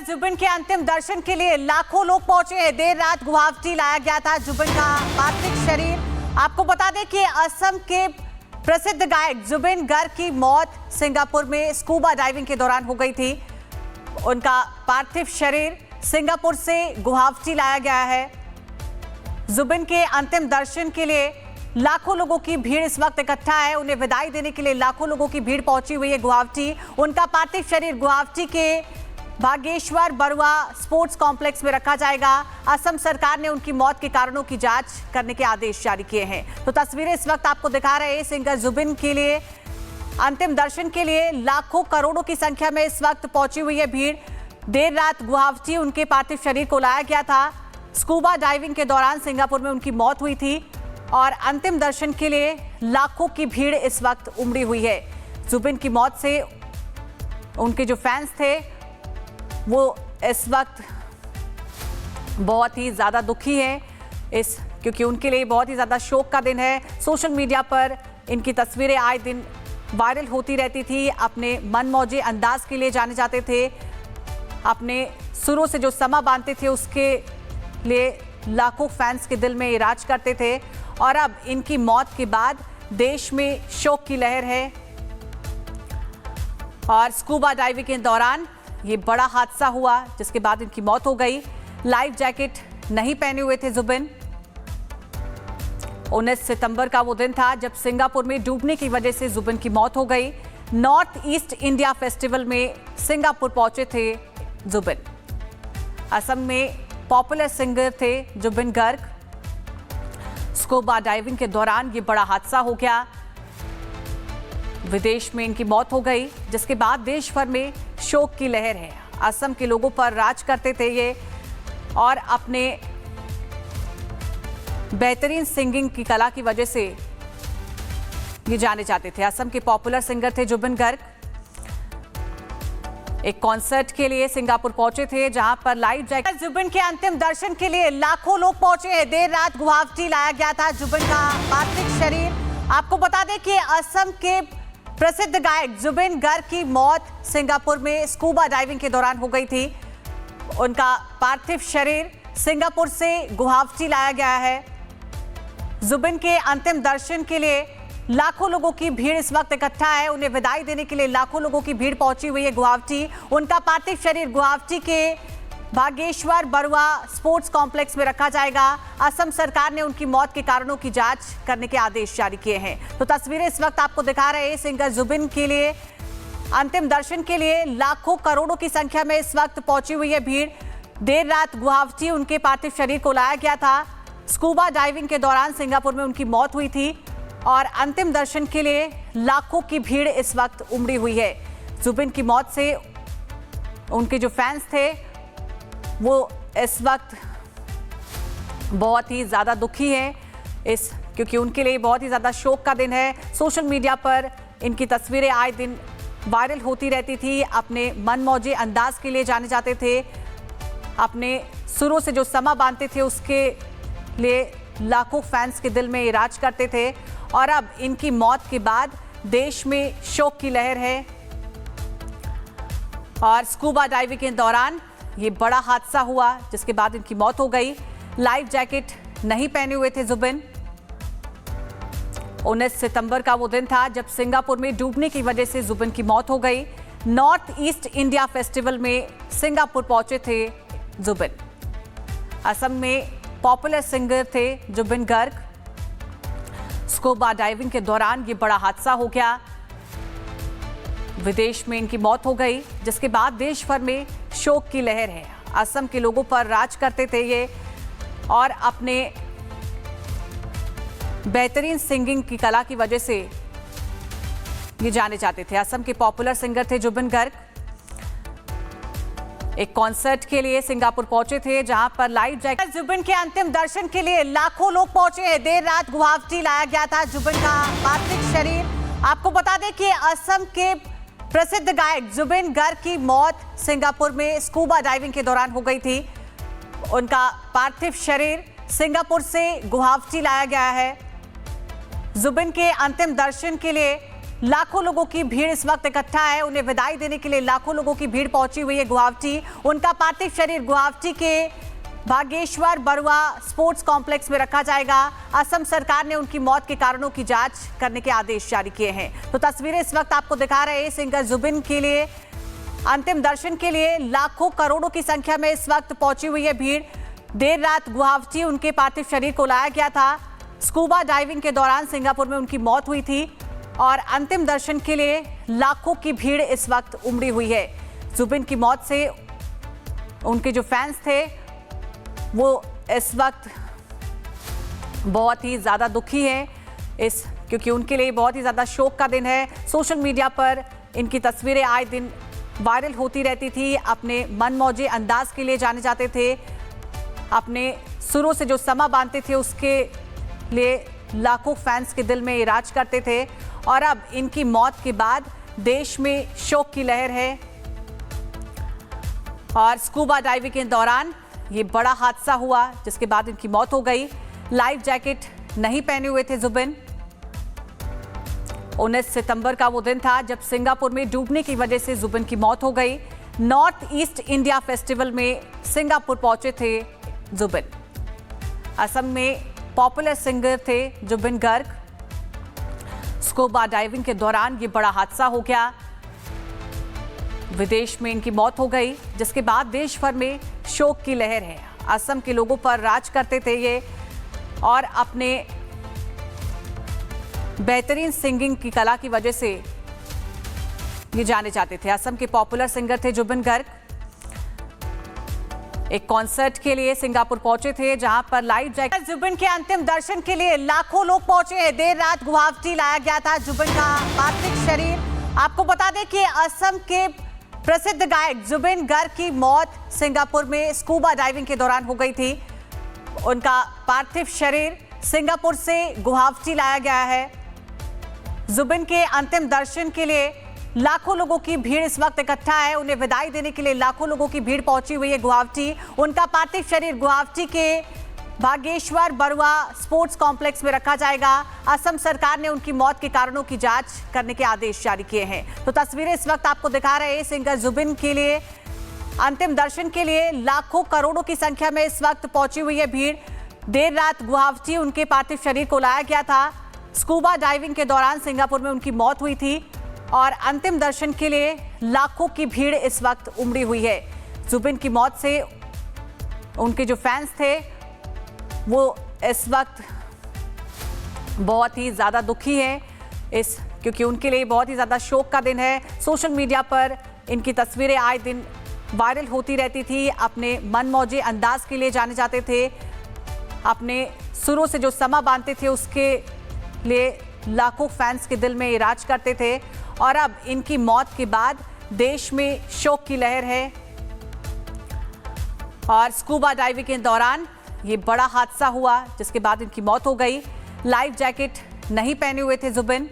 जुबिन के अंतिम दर्शन के लिए लाखों लोग पहुंचे हैं। देर रात गुवाहाटी लाया गया था जुबिन का पार्थिव शरीर। आपको बता दें कि असम के प्रसिद्ध गायक जुबिन गर्ग की मौत सिंगापुर में स्कूबा डाइविंग के दौरान हो गई थी। उनका पार्थिव शरीर सिंगापुर से गुवाहाटी लाया गया है। जुबिन के अंतिम दर्शन के लिए लाखों लोगों की भीड़ इस वक्त इकट्ठा है। उन्हें विदाई देने के लिए लाखों लोगों की भीड़ पहुंची हुई है गुवाहाटी। उनका पार्थिव शरीर गुवाहाटी के बागेश्वर बरुआ स्पोर्ट्स कॉम्प्लेक्स में रखा जाएगा। असम सरकार ने उनकी मौत के कारणों की जांच करने के आदेश जारी किए हैं। तो तस्वीरें इस वक्त आपको दिखा रहे हैं। सिंगर जुबिन के लिए अंतिम दर्शन के लिए लाखों करोड़ों की संख्या में इस वक्त पहुंची हुई है भीड़। देर रात गुवाहाटी उनके पार्थिव शरीर को लाया गया था। स्कूबा डाइविंग के दौरान सिंगापुर में उनकी मौत हुई थी और अंतिम दर्शन के लिए लाखों की भीड़ इस वक्त उमड़ी हुई है। जुबिन की मौत से उनके जो फैंस थे वो इस वक्त बहुत ही ज़्यादा दुखी हैं क्योंकि उनके लिए बहुत ही ज़्यादा शोक का दिन है। सोशल मीडिया पर इनकी तस्वीरें आए दिन वायरल होती रहती थी। अपने मनमौजी अंदाज के लिए जाने जाते थे। अपने सुरों से जो समा बांधते थे उसके लिए लाखों फैंस के दिल में राज करते थे। और अब इनकी मौत के बाद देश में शोक की लहर है। और स्कूबा डाइविंग के दौरान ये बड़ा हादसा हुआ जिसके बाद इनकी मौत हो गई। लाइफ जैकेट नहीं पहने हुए थे जुबिन। 19 सितंबर का वो दिन था जब सिंगापुर में डूबने की वजह से जुबिन की मौत हो गई। नॉर्थ ईस्ट इंडिया फेस्टिवल में सिंगापुर पहुंचे थे जुबिन। असम में पॉपुलर सिंगर थे जुबिन गर्ग। स्कूबा डाइविंग के दौरान ये बड़ा हादसा हो गया। विदेश में इनकी मौत हो गई जिसके बाद देश भर में शोक की लहर है। असम के लोगों पर राज करते थे ये और अपने बेहतरीन सिंगिंग की कला की वजह से ये जाने जाते थे। असम के पॉपुलर सिंगर थे जुबिन गर्ग। एक कॉन्सर्ट के लिए सिंगापुर पहुंचे थे जहां पर लाइव जैकेट। जुबिन के अंतिम दर्शन के लिए लाखों लोग पहुंचे हैं। देर रात गुवाहाटी लाया गया था जुबिन का पार्थिव शरीर। आपको बता दें कि असम के प्रसिद्ध गायक जुबिन गर्ग की मौत सिंगापुर में स्कूबा डाइविंग के दौरान हो गई थी। उनका पार्थिव शरीर सिंगापुर से गुवाहाटी लाया गया है। जुबिन के अंतिम दर्शन के लिए लाखों लोगों की भीड़ इस वक्त इकट्ठा है। उन्हें विदाई देने के लिए लाखों लोगों की भीड़ पहुंची हुई है गुवाहाटी। उनका पार्थिव शरीर गुवाहाटी के बागेश्वर बरुआ स्पोर्ट्स कॉम्प्लेक्स में रखा जाएगा। असम सरकार ने उनकी मौत के कारणों की जांच करने के आदेश जारी किए हैं। तो तस्वीरें इस वक्त आपको दिखा रहे हैं। सिंगर जुबिन के लिए अंतिम दर्शन के लिए लाखों करोड़ों की संख्या में इस वक्त पहुंची हुई है भीड़। देर रात गुवाहाटी उनके पार्थिव शरीर को लाया गया था। स्कूबा डाइविंग के दौरान सिंगापुर में उनकी मौत हुई थी और अंतिम दर्शन के लिए लाखों की भीड़ इस वक्त उमड़ी हुई है। जुबिन की मौत से उनके जो फैंस थे वो इस वक्त बहुत ही ज़्यादा दुखी हैं क्योंकि उनके लिए बहुत ही ज़्यादा शोक का दिन है। सोशल मीडिया पर इनकी तस्वीरें आए दिन वायरल होती रहती थी। अपने मनमौजी अंदाज के लिए जाने जाते थे। अपने सुरों से जो समा बांधते थे उसके लिए लाखों फैंस के दिल में राज करते थे। और अब इनकी मौत के बाद देश में शोक की लहर है। और स्कूबा डाइविंग के दौरान ये बड़ा हादसा हुआ जिसके बाद इनकी मौत हो गई। लाइफ जैकेट नहीं पहने हुए थे जुबिन। 19 सितंबर का वो दिन था जब सिंगापुर में डूबने की वजह से जुबिन की मौत हो गई। नॉर्थ ईस्ट इंडिया फेस्टिवल में सिंगापुर पहुंचे थे जुबिन। असम में पॉपुलर सिंगर थे जुबिन गर्ग। स्कूबा डाइविंग के दौरान ये बड़ा हादसा हो गया। विदेश में इनकी मौत हो गई जिसके बाद देश भर में शोक की लहर है। असम के लोगों पर राज करते थे ये और अपने बेहतरीन सिंगिंग की कला की वजह से ये जाने जाते थे। असम के पॉपुलर सिंगर थे जुबिन गर्ग। एक कॉन्सर्ट के लिए सिंगापुर पहुंचे थे जहां पर लाइव जैकेट। जुबिन के अंतिम दर्शन के लिए लाखों लोग पहुंचे हैं। देर रात गुवाहाटी लाया गया था जुबिन का पार्थिव शरीर। आपको बता दें कि असम के प्रसिद्ध गायक जुबिन गर्ग की मौत सिंगापुर में स्कूबा डाइविंग के दौरान हो गई थी। उनका पार्थिव शरीर सिंगापुर से गुवाहाटी लाया गया है। जुबिन के अंतिम दर्शन के लिए लाखों लोगों की भीड़ इस वक्त इकट्ठा है। उन्हें विदाई देने के लिए लाखों लोगों की भीड़ पहुंची हुई है गुवाहाटी। उनका पार्थिव शरीर गुवाहाटी के भागेश्वर बरुआ स्पोर्ट्स कॉम्प्लेक्स में रखा जाएगा। असम सरकार ने उनकी मौत के कारणों की जांच करने के आदेश जारी किए हैं। तो तस्वीरें इस वक्त आपको दिखा रहे हैं। सिंगर जुबिन के लिए अंतिम दर्शन के लिए लाखों करोड़ों की संख्या में इस वक्त पहुंची हुई है भीड़। देर रात गुवाहाटी उनके पार्थिव शरीर को लाया गया था। स्कूबा डाइविंग के दौरान सिंगापुर में उनकी मौत हुई थी और अंतिम दर्शन के लिए लाखों की भीड़ इस वक्त उमड़ी हुई है। जुबिन की मौत से उनके जो फैंस थे वो इस वक्त बहुत ही ज़्यादा दुखी हैं क्योंकि उनके लिए बहुत ही ज़्यादा शोक का दिन है। सोशल मीडिया पर इनकी तस्वीरें आए दिन वायरल होती रहती थी। अपने मनमौजी अंदाज के लिए जाने जाते थे। अपने सुरों से जो समा बांधते थे उसके लिए लाखों फैंस के दिल में ये राज करते थे। और अब इनकी मौत के बाद देश में शोक की लहर है। और स्कूबा डाइविंग के दौरान ये बड़ा हादसा हुआ जिसके बाद इनकी मौत हो गई। लाइफ जैकेट नहीं पहने हुए थे जुबिन। 19 सितंबर का वो दिन था जब सिंगापुर में डूबने की वजह से जुबिन की मौत हो गई। नॉर्थ ईस्ट इंडिया फेस्टिवल में सिंगापुर पहुंचे थे जुबिन। असम में पॉपुलर सिंगर थे जुबिन गर्ग। स्कूबा डाइविंग के दौरान ये बड़ा हादसा हो गया। विदेश में इनकी मौत हो गई जिसके बाद देश भर में शोक की लहर है। असम के लोगों पर राज करते थे ये और अपने बेहतरीन सिंगिंग की कला की वजह से ये जाने जाते थे। असम के पॉपुलर सिंगर थे जुबिन गर्ग। एक कॉन्सर्ट के लिए सिंगापुर पहुंचे थे जहां पर लाइव जैकेट जुबिन के अंतिम दर्शन के लिए लाखों लोग पहुंचे हैं। देर रात गुवाहाटी लाया गया था जुबिन का पार्थिव शरीर। आपको बता दें कि असम के प्रसिद्ध गायक जुबिन गर्ग की मौत सिंगापुर में स्कूबा डाइविंग के दौरान हो गई थी। उनका पार्थिव शरीर सिंगापुर से गुवाहाटी लाया गया है। जुबिन के अंतिम दर्शन के लिए लाखों लोगों की भीड़ इस वक्त इकट्ठा है। उन्हें विदाई देने के लिए लाखों लोगों की भीड़ पहुंची हुई है गुवाहाटी। उनका पार्थिव शरीर गुवाहाटी के भागेश्वर बरुआ स्पोर्ट्स कॉम्प्लेक्स में रखा जाएगा। असम सरकार ने उनकी मौत के कारणों की जांच करने के आदेश जारी किए हैं। तो तस्वीरें इस वक्त आपको दिखा रहे हैं। सिंगर जुबिन के लिए अंतिम दर्शन के लिए लाखों करोड़ों की संख्या में इस वक्त पहुंची हुई है भीड़। देर रात गुवाहाटी उनके पार्थिव शरीर को लाया गया था। स्कूबा डाइविंग के दौरान सिंगापुर में उनकी मौत हुई थी और अंतिम दर्शन के लिए लाखों की भीड़ इस वक्त उमड़ी हुई है। जुबिन की मौत से उनके जो फैंस थे वो इस वक्त बहुत ही ज़्यादा दुखी हैं क्योंकि उनके लिए बहुत ही ज़्यादा शोक का दिन है। सोशल मीडिया पर इनकी तस्वीरें आए दिन वायरल होती रहती थी। अपने मनमौजी अंदाज के लिए जाने जाते थे। अपने सुरों से जो समा बांधते थे उसके लिए लाखों फैंस के दिल में ये राज करते थे। और अब इनकी मौत के बाद देश में शोक की लहर है। और स्कूबा डाइविंग के दौरान ये बड़ा हादसा हुआ जिसके बाद इनकी मौत हो गई। लाइफ जैकेट नहीं पहने हुए थे जुबिन।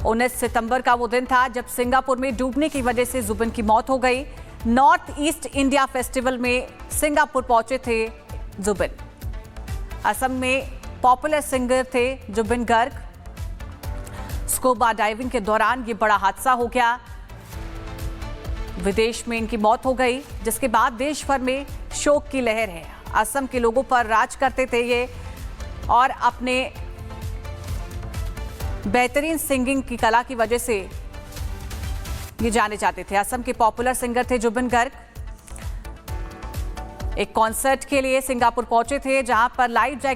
19 सितंबर का वो दिन था जब सिंगापुर में डूबने की वजह से जुबिन की मौत हो गई। नॉर्थ ईस्ट इंडिया फेस्टिवल में सिंगापुर पहुंचे थे जुबिन। असम में पॉपुलर सिंगर थे जुबिन गर्ग। स्कूबा डाइविंग के दौरान ये बड़ा हादसा हो गया। विदेश में इनकी मौत हो गई जिसके बाद देश भर में शोक की लहर है। असम के लोगों पर राज करते थे ये और अपने बेहतरीन सिंगिंग की कला की वजह से ये जाने जाते थे। असम के पॉपुलर सिंगर थे जुबिन गर्ग। एक कॉन्सर्ट के लिए सिंगापुर पहुंचे थे जहां पर लाइव